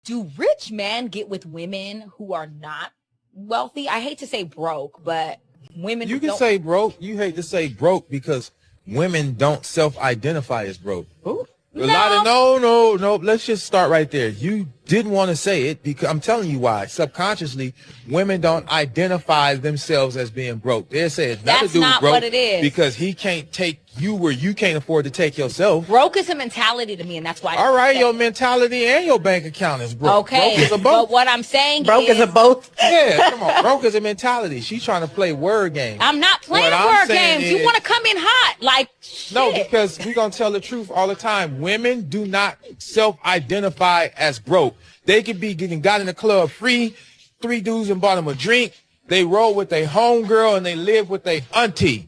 Do rich men get with women who are not wealthy? I hate to say broke, but women You who can don't. say broke. You hate to say broke because women don't self-identify as broke. Who? A lot of no. Let's just start right there. You didn't want to say it because I'm telling you why. Subconsciously, women don't identify themselves as being broke. They say it's That's not broke what it is. because he can't take you where you can't afford to take yourself. Broke is a mentality to me, and that's why. All right, your mentality and your bank account is broke. Okay, broke is a both. but what I'm saying Broke is a both. Yeah, come on. Broke is a mentality. She's trying to play word games. I'm not playing What I'm word saying games. You is- want to come in hot, like No, shit. because we're going to tell the truth all the time. Women do not self-identify as broke. They could be getting got in the club free. 3 dudes and bought them a drink. They roll with their homegirl and they live with their auntie.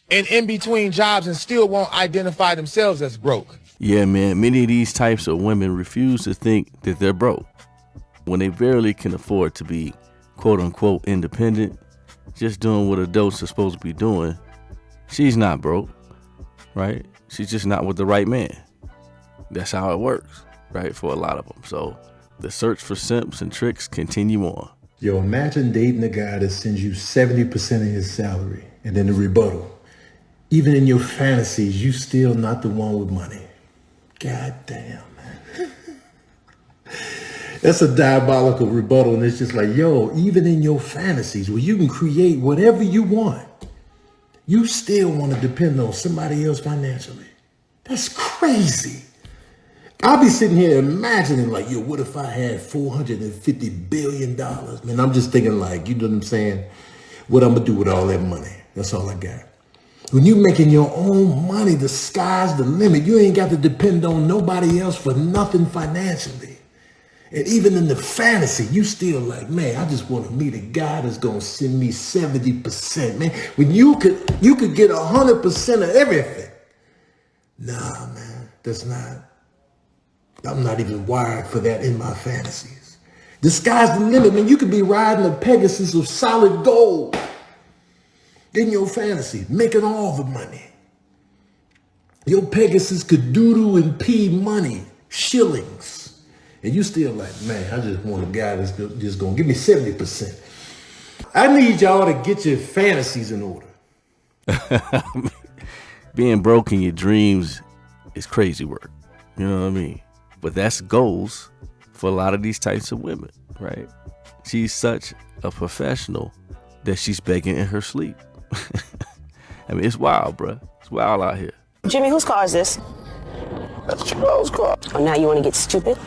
And in between jobs and still won't identify themselves as broke. Yeah, man, many of these types of women refuse to think that they're broke when they barely can afford to be quote unquote independent, just doing what adults are supposed to be doing. She's not broke, right? She's just not with the right man. That's how it works, right? For a lot of them. So the search for simps and tricks continue on. Yo, imagine dating a guy that sends you 70% of his salary and then the rebuttal. Even in your fantasies, you still not the one with money. God damn, man. That's a diabolical rebuttal, and it's just like, yo, even in your fantasies where you can create whatever you want, you still want to depend on somebody else financially. That's crazy. I'll be sitting here imagining like, yo, what if I had $450 billion? Man, I'm just thinking like, you know what I'm saying? What I'm gonna do with all that money? That's all I got. When you making your own money, the sky's the limit. You ain't got to depend on nobody else for nothing financially. And even in the fantasy, you still like, man, I just want to meet a guy that's gonna send me 70%, man. When you could get 100% of everything. Nah, man, that's not. I'm not even wired for that in my fantasies. The sky's the limit, man. You could be riding a Pegasus of solid gold in your fantasy, making all the money. Your Pegasus could doodle and pee money, shillings. And you still like, man, I just want a guy that's just gonna give me 70%. I need y'all to get your fantasies in order. Being broke in your dreams is crazy work. You know what I mean? But that's goals for a lot of these types of women, right? She's such a professional that she's begging in her sleep. I mean, it's wild, bruh. It's wild out here. Jimmy, whose car is this? That's Charles' car. Oh, now you want to get stupid?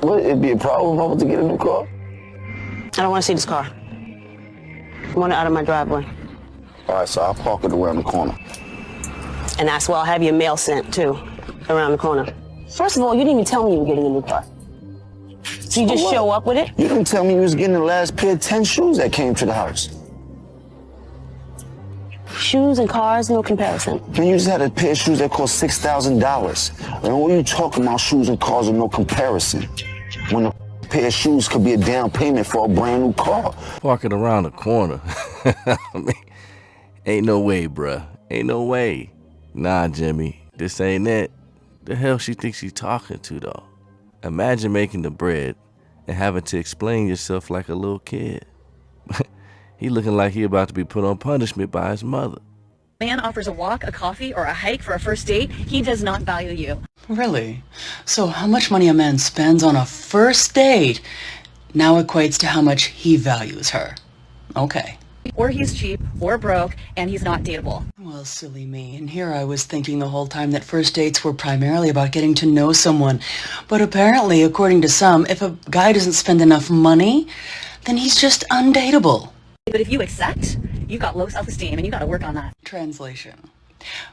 Would it be a problem if I was to get a new car? I don't want to see this car. I want it out of my driveway. All right, so I'll park it around the corner. And that's where I'll have your mail sent, too, around the corner. First of all, you didn't even tell me you were getting a new car. So you just show up with it? You didn't tell me you was getting the last pair of 10 shoes that came to the house. Shoes and cars, no comparison. Man, you just had a pair of shoes that cost $6,000. And what are you talking about shoes and cars are no comparison? When a pair of shoes could be a down payment for a brand new car. Parking around the corner. I mean, ain't no way, bruh. Ain't no way. Nah, Jimmy, this ain't it. The hell she thinks she's talking to, though? Imagine making the bread and having to explain yourself like a little kid. He looking like he about to be put on punishment by his mother. Man offers a walk, a coffee, or a hike for a first date, he does not value you. Really? So how much money a man spends on a first date now equates to how much he values her. Okay. Or he's cheap, or broke, and he's not dateable. Well, silly me. And here I was thinking the whole time that first dates were primarily about getting to know someone. But apparently, according to some, if a guy doesn't spend enough money, then he's just undateable. But if you accept, you've got low self-esteem, and you got to work on that. Translation.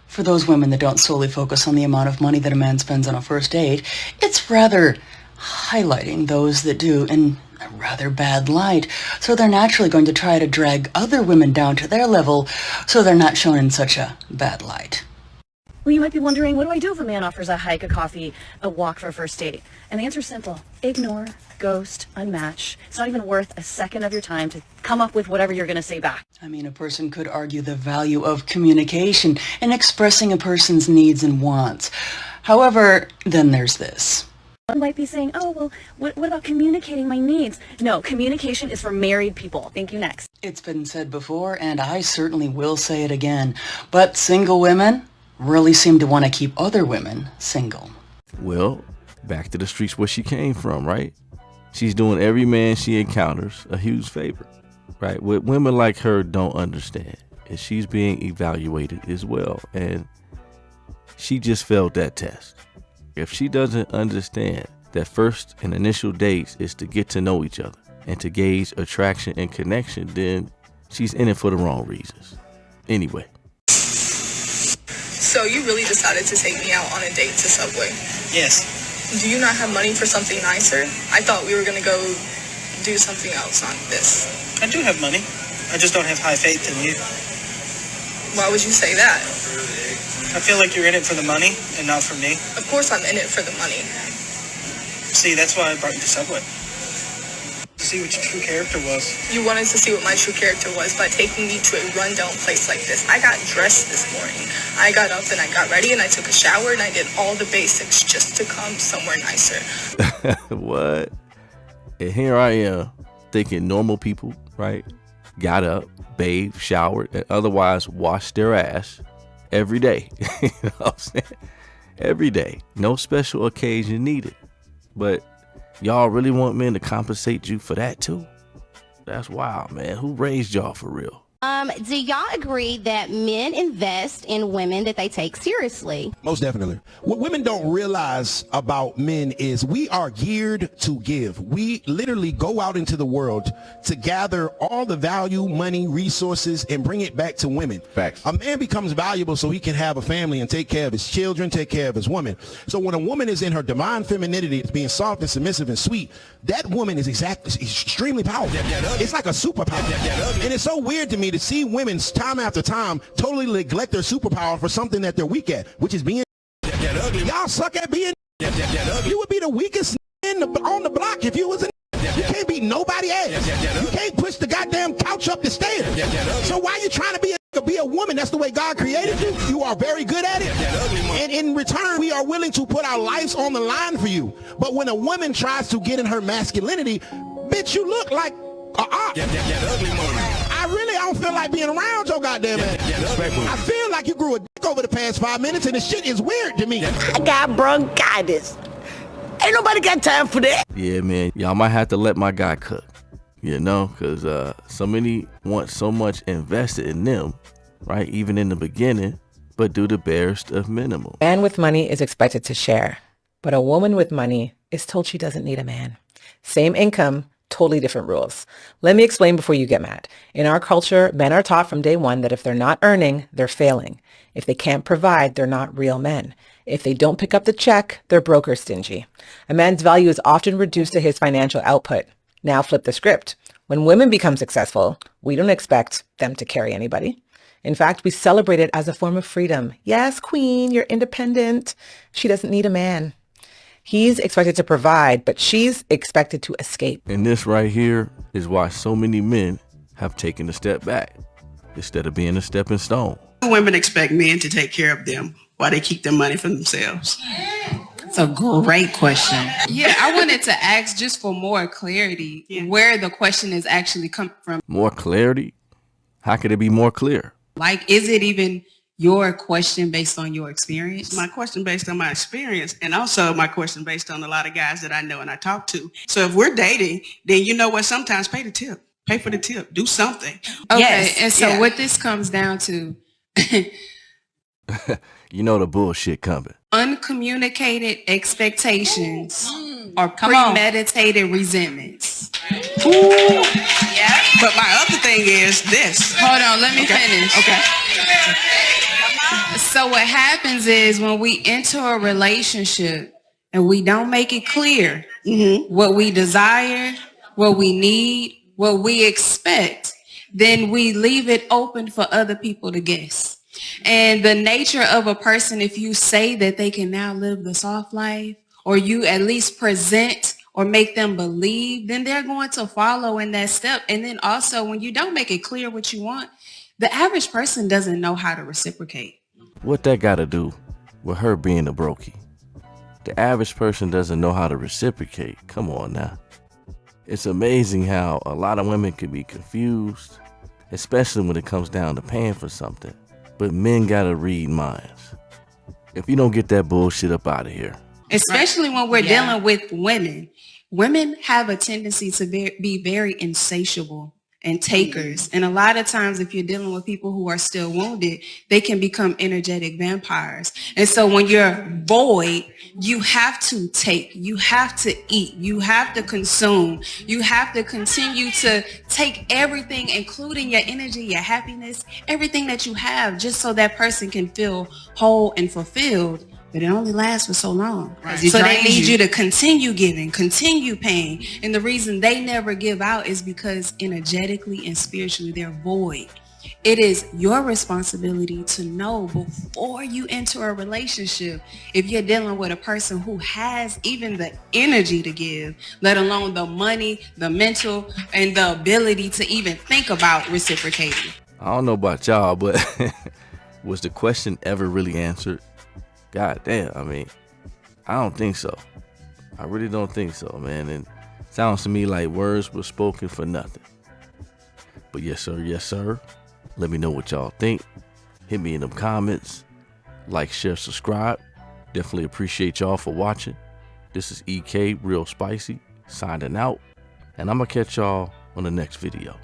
For those women that don't solely focus on the amount of money that a man spends on a first date, it's rather highlighting those that do in a rather bad light. So they're naturally going to try to drag other women down to their level so they're not shown in such a bad light. Well, you might be wondering, what do I do if a man offers a hike, a coffee, a walk for a first date? And the answer's simple. Ignore, ghost, unmatch. It's not even worth a second of your time to come up with whatever you're going to say back. I mean, a person could argue the value of communication and expressing a person's needs and wants. However, then there's this. might be saying, oh, well, what about communicating my needs? No, communication is for married people. Thank you. Next. It's been said before, and I certainly will say it again, but single women really seem to want to keep other women single. Well, back to the streets where she came from, right? She's doing every man she encounters a huge favor, right? What women like her don't understand is she's being evaluated as well, and she just failed that test. If she doesn't understand that first and initial dates is to get to know each other and to gauge attraction and connection, then she's in it for the wrong reasons. Anyway. So you really decided to take me out on a date to Subway? Yes. Do you not have money for something nicer? I thought we were going to go do something else on this. I do have money. I just don't have high faith in you. Why would you say that? I feel like you're in it for the money and not for me. Of course I'm in it for the money. See, that's why I brought you to Subway. To see what your true character was. You wanted to see what my true character was by taking me to a rundown place like this. I got dressed this morning. I got up and I got ready and I took a shower and I did all the basics just to come somewhere nicer. What? And here I am thinking normal people, right? Got up, bathed, showered, and otherwise washed their ass every day. You know what I'm saying? Every day. No special occasion needed. But y'all really want men to compensate you for that too? That's wild, man. Who raised y'all for real? Do y'all agree that men invest in women that they take seriously? Most definitely. What women don't realize about men is we are geared to give. We literally go out into the world to gather all the value, money, resources, and bring it back to women. Facts. A man becomes valuable so he can have a family and take care of his children, take care of his woman. So when a woman is in her divine femininity, it's being soft and submissive and sweet, that woman is extremely powerful. It's like a superpower. And it's so weird to me to see women time after time totally neglect their superpower for something that they're weak at, which is being y'all suck at being you would be the weakest on the block if you was you can't beat nobody ass. You can't push the goddamn couch up the stairs. So why are you trying to be a woman? That's the way God created you. You are very good at it. And in return, we are willing to put our lives on the line for you. But when a woman tries to get in her masculinity, bitch, you look like I don't feel like being around your goddamn ass. I feel like you grew a dick over the past 5 minutes and the shit is weird to me. I got bronchitis. Ain't nobody got time for that. Yeah, man. Y'all might have to let my guy cook. You know, because so many want so much invested in them, right? Even in the beginning, but do the barest of minimum. A man with money is expected to share, but a woman with money is told she doesn't need a man. Same income, totally different rules. Let me explain before you get mad. In our culture, men are taught from day one that if they're not earning, they're failing. If they can't provide, they're not real men. If they don't pick up the check, they're broke or stingy. A man's value is often reduced to his financial output. Now flip the script. When women become successful, we don't expect them to carry anybody. In fact, we celebrate it as a form of freedom. Yes, queen, you're independent. She doesn't need a man. He's expected to provide, but she's expected to escape. And this right here is why so many men have taken a step back instead of being a stepping stone. Women expect men to take care of them while they keep their money for themselves. It's a great question. Yeah, I wanted to ask just for more clarity where the question is actually coming from. More clarity? How could it be more clear? Like, is it even your question based on your experience? It's my question based on my experience, and also my question based on a lot of guys that I know and I talk to. So if we're dating, then you know what? Sometimes pay the tip. Pay for the tip. Do something. Okay, yes. And so what this comes down to... You know the bullshit coming. Uncommunicated expectations or premeditated resentments. Ooh. Yeah. But my other thing is this. Hold on, let me finish. Okay. So what happens is when we enter a relationship and we don't make it clear what we desire, what we need, what we expect, then we leave it open for other people to guess. And the nature of a person, if you say that they can now live the soft life, or you at least present or make them believe, then they're going to follow in that step. And then also when you don't make it clear what you want, the average person doesn't know how to reciprocate. What that got to do with her being a brokey? The average person doesn't know how to reciprocate. Come on now. It's amazing how a lot of women can be confused, especially when it comes down to paying for something. But men gotta read minds. If you don't get that bullshit up out of here. Especially when we're dealing with women. Women have a tendency to be very insatiable and takers. And a lot of times if you're dealing with people who are still wounded, they can become energetic vampires. And so when you're void, you have to take, you have to eat, you have to consume, you have to continue to take everything, including your energy, your happiness, everything that you have, just so that person can feel whole and fulfilled. But it only lasts for so long. Right. So they need you to continue giving, continue paying. And the reason they never give out is because energetically and spiritually they're void. It is your responsibility to know before you enter a relationship, if you're dealing with a person who has even the energy to give, let alone the money, the mental, and the ability to even think about reciprocating. I don't know about y'all, but was the question ever really answered? God damn, I mean, I don't think so. I really don't think so, man. And it sounds to me like words were spoken for nothing. But yes, sir, yes, sir. Let me know what y'all think. Hit me in them comments. Like, share, subscribe. Definitely appreciate y'all for watching. This is EK Real Spicy signing out. And I'm going to catch y'all on the next video.